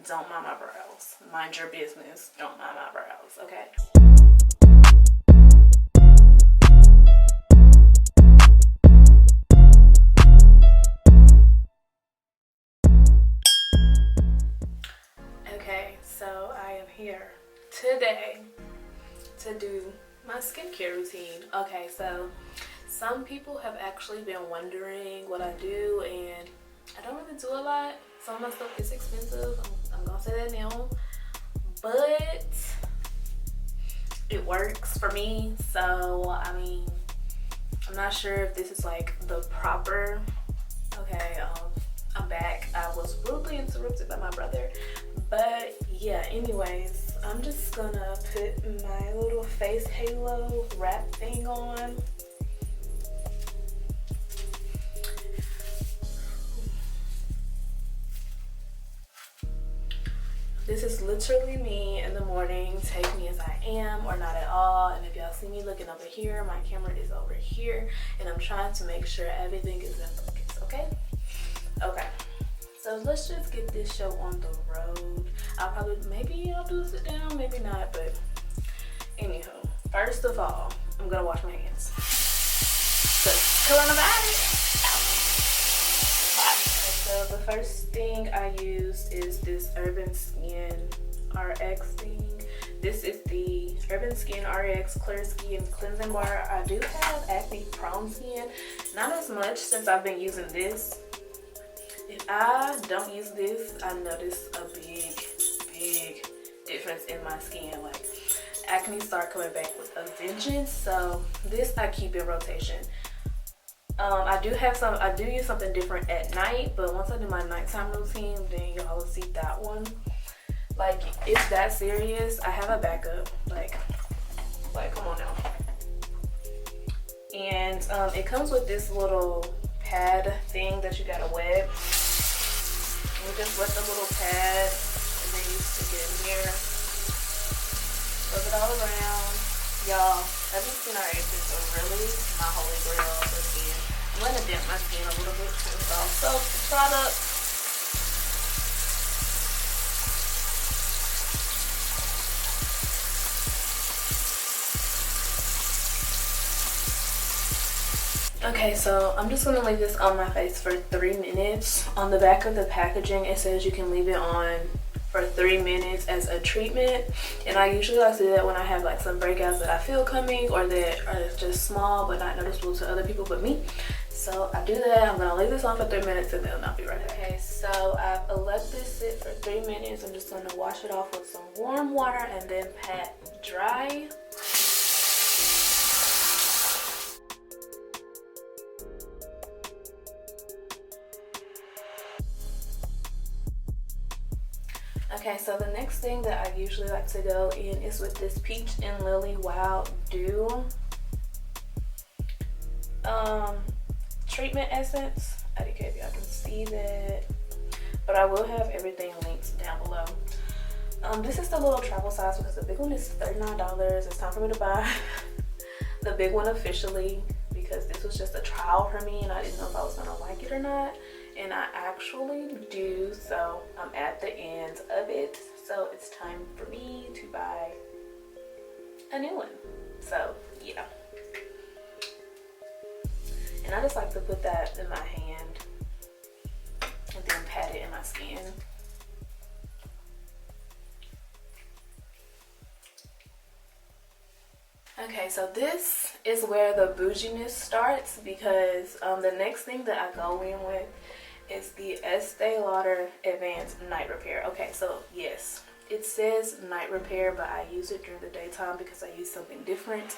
don't mind my brows. Mind your business. Don't mind my brows, okay? Okay, so I am here today to do my skincare routine. Okay, so some people have actually been wondering what I do, and I don't really do a lot. Some of my stuff is expensive. I'm gonna say that now, but it works for me. So I mean, I'm not sure if this is like the proper. Okay, I'm back. I was rudely interrupted by my brother, but yeah. Anyways, I'm just gonna put my little face halo wrap thing on. This is literally me in the morning. Take me as I am or not at all. And if y'all see me looking over here, my camera is over here. And I'm trying to make sure everything is in focus, okay? Okay. So let's just get this show on the road. Maybe I'll do a sit down, maybe not. But anywho, first of all, I'm going to wash my hands. So, coronavirus. So the first thing I use is this Urban Skin RX thing. This is the Urban Skin RX Clear Skin Cleansing Bar. I do have acne-prone skin. Not as much since I've been using this. If I don't use this, I notice a big difference in my skin. Like, acne start coming back with a vengeance. So this I keep in rotation. I do use something different at night, but once I do my nighttime routine, then y'all will see that one. Like, it's that serious. I have a backup. Like come on now. And it comes with this little pad thing that you gotta wet. You just wet the little pad, and then you stick it in here. Rub it all around. Y'all, Urban Skin RX is really my holy grail for skin. I'm gonna dip my skin a little bit too. So the product. Okay, so I'm just gonna leave this on my face for 3 minutes. On the back of the packaging, it says you can leave it on for 3 minutes as a treatment, and I usually like to do that when I have like some breakouts that I feel coming or that are just small but not noticeable to other people but me. So I do that. I'm gonna leave this on for 3 minutes and then I'll be right back. Okay, so I've let this sit for 3 minutes. I'm just gonna wash it off with some warm water and then pat dry. Okay, so the next thing that I usually like to go in is with this Peach and Lily Wild Dew treatment essence. I don't care if y'all can see that, but I will have everything linked down below. This is the little travel size because the big one is $39. It's time for me to buy the big one officially because this was just a trial for me and I didn't know if I was gonna like it or not. And I actually do, so I'm at the end of it. So it's time for me to buy a new one. So yeah. And I just like to put that in my hand and then pat it in my skin. Okay, so this is where the bouginess starts because the next thing that I go in with is the Estee Lauder Advanced Night Repair. Okay, so yes, it says night repair, but I use it during the daytime because I use something different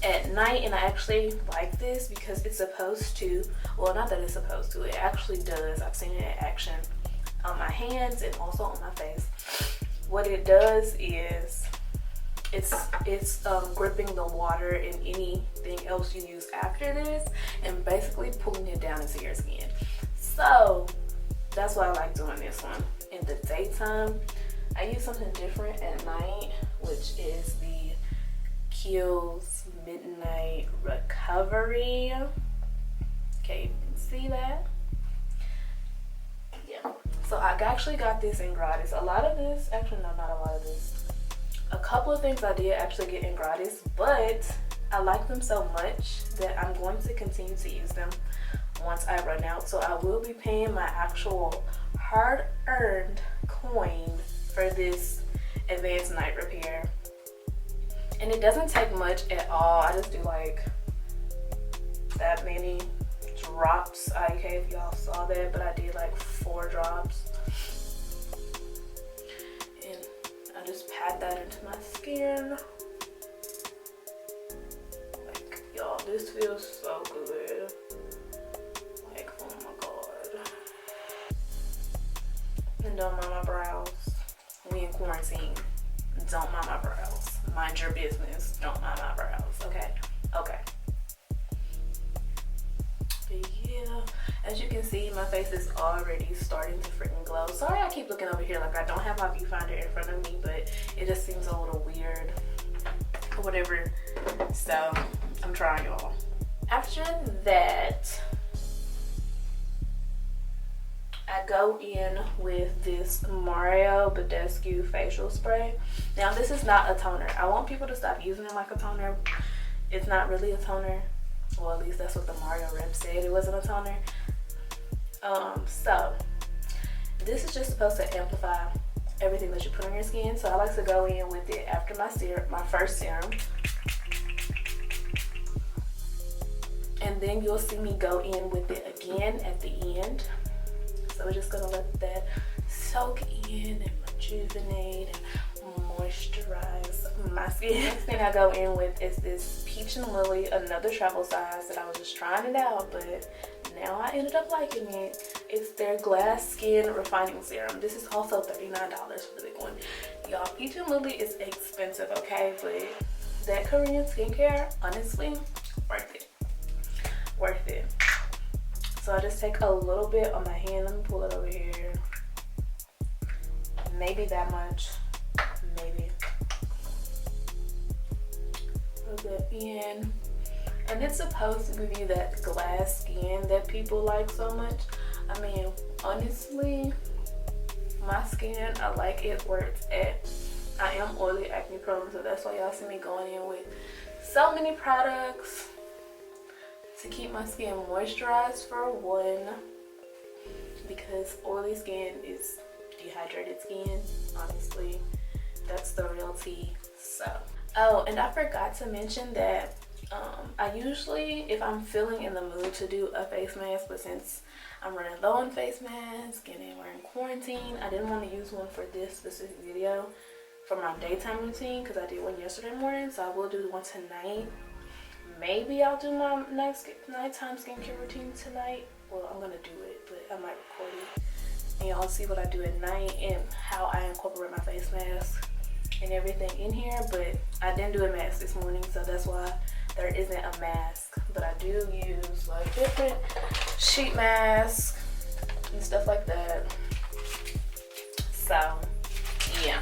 at night, and I actually like this because it's supposed to, well, not that it's supposed to, it actually does. I've seen it in action on my hands and also on my face. What it does is it's gripping the water and anything else you use after this and basically pulling it down into your skin. So that's why I like doing this one. In the daytime, I use something different at night, which is the Kiehl's Midnight Recovery. Okay, you can see that. Yeah. So I actually got this in gratis. A lot of this, actually no, not a lot of this. A couple of things I did actually get in gratis, but I like them so much that I'm going to continue to use them once I run out. So I will be paying my actual hard-earned coin for this advanced night repair. And it doesn't take much at all. I just do like that many drops. Okay, if y'all saw that, but I did like 4 drops. And I just pat that into my skin. Like, y'all, this feels so good. Like, oh my god. And don't mind my brows. We in quarantine. Don't mind my brows. Mind your business. Don't mind my brows. Okay? Okay. But yeah, as you can see, my face is already starting to freaking glow. Sorry I keep looking over here like I don't have my viewfinder in front of me, but it just seems a little weird or whatever. So I'm trying, y'all. After that, I go in with this Badescu facial spray. Now this is not a toner. I want people to stop using it like a toner. It's not really a toner. Well, at least that's what the Mario rep said. It wasn't a toner. So this is just supposed to amplify everything that you put on your skin. So I like to go in with it after my serum, my first serum. And then you'll see me go in with it again at the end. So we're just gonna let that soak in and rejuvenate and moisturize my skin. Next thing I go in with is this Peach and Lily, another travel size that I was just trying it out, but now I ended up liking it. It's their Glass Skin Refining Serum. This is also $39 for the big one. Y'all, Peach and Lily is expensive, okay? But that Korean skincare, honestly, worth it. Worth it. So I just take a little bit on my hand. Let me pull it over here. Maybe that much. Maybe. Put that in. And it's supposed to give you that glass skin that people like so much. I mean, honestly, my skin, I like it where it's at. I am oily, acne prone, so that's why y'all see me going in with so many products to keep my skin moisturized, for one, because oily skin is dehydrated skin. Honestly, that's the real tea. So, oh, and I forgot to mention that I usually, if I'm feeling in the mood to do a face mask, but since I'm running low on face mask and we're in quarantine, I didn't want to use one for this specific video for my daytime routine because I did one yesterday morning, so I will do one tonight. Maybe I'll do my nighttime skincare routine tonight. Well, I'm gonna do it, but I might record it. And y'all see what I do at night and how I incorporate my face mask and everything in here. But I didn't do a mask this morning, so that's why there isn't a mask. But I do use like different sheet masks and stuff like that. So, yeah.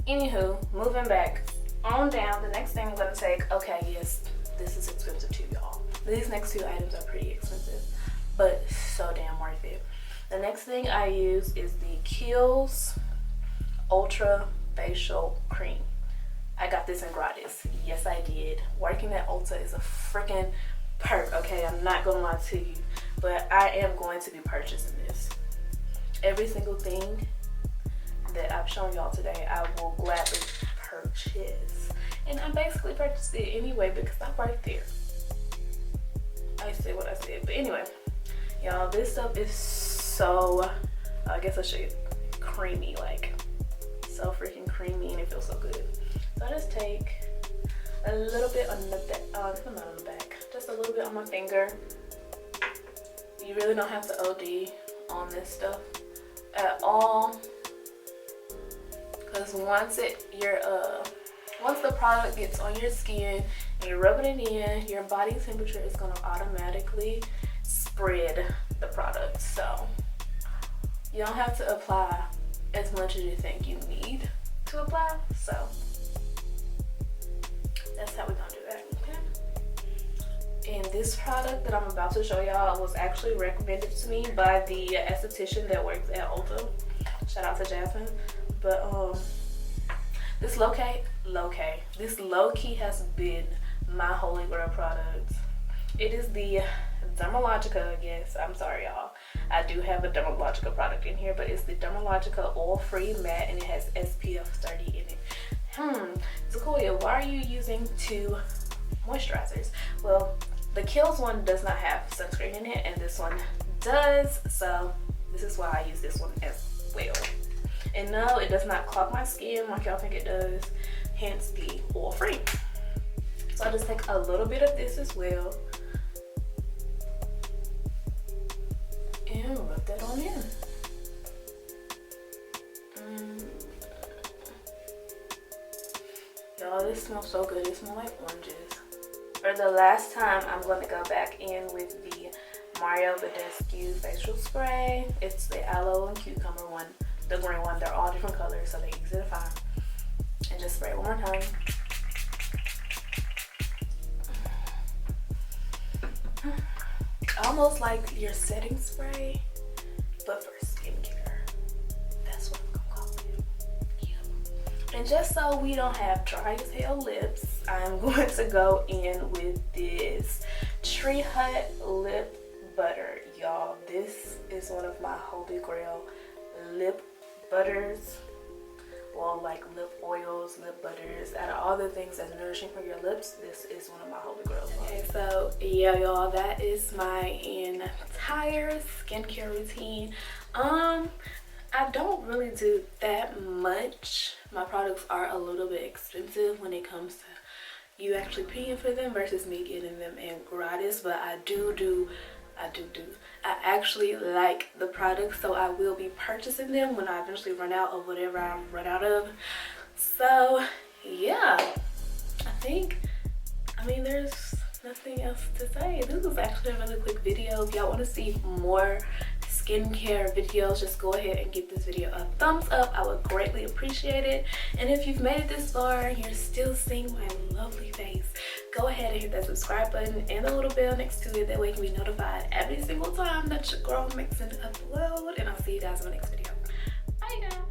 Anywho, moving back on down, the next thing I'm gonna take, okay, yes, this is expensive too, y'all. These next 2 items are pretty expensive, but so damn worth it. The next thing I use is the Kiehl's Ultra Facial Cream. I got this in gratis. Yes, I did. Working at Ulta is a freaking perk, okay? I'm not gonna lie to you, but I am going to be purchasing this. Every single thing that I've shown y'all today, I will gladly purchase. And I basically purchased it anyway because I work there. I said what I said. But anyway, y'all, this stuff is so, I guess I should, creamy, like so freaking creamy, and it feels so good. So I just take a little bit on the back, not on the back, just a little bit on my finger. You really don't have to OD on this stuff at all, because once the product gets on your skin and you're rubbing it in, your body temperature is going to automatically spread the product. So you don't have to apply as much as you think you need to apply. So that's how we're gonna do that, okay? And this product that I'm about to show y'all was actually recommended to me by the esthetician that works at Ulta. Shout out to Jasmine. But this low-key has been my holy grail product. It is the Dermalogica, yes, I'm sorry y'all. I do have a Dermalogica product in here, but it's the Dermalogica oil-free matte and it has SPF 30 in it. So Quoia, why are you using 2 moisturizers? Well, the Kiehl's one does not have sunscreen in it and this one does, so this is why I use this one as well. And no, it does not clog my skin like y'all think it does, hence the oil free. So I just take a little bit of this as well and rub that on in. Y'all, this smells so good. It smells like oranges. For the last time, I'm going to go back in with the Badescu facial spray. It's the aloe and cucumber one, the green one. They're all different colors, so they're easy to find. And just spray it one more time. Almost like your setting spray, but for skincare. That's what I'm gonna call it. Yeah. And just so we don't have dry as hell lips, I'm going to go in with this Tree Hut lip butter. Y'all, this is one of my holy grail lip butters. Well, like lip oils, lip butters, out of all the things that's nourishing for your lips, this is one of my holy grails. Okay, so yeah, y'all, that is my entire skincare routine. I don't really do that much. My products are a little bit expensive when it comes to you actually paying for them versus me getting them in gratis, but I actually like the products, so I will be purchasing them when I eventually run out of whatever I run out of. So yeah, I mean there's nothing else to say. This was actually a really quick video. If y'all want to see more skincare videos, just go ahead and give this video a thumbs up. I would greatly appreciate it. And if you've made it this far and you're still seeing my lovely face, go ahead and hit that subscribe button and the little bell next to it. That way you can be notified every single time that your girl makes an upload. And I'll see you guys in the next video. Bye guys.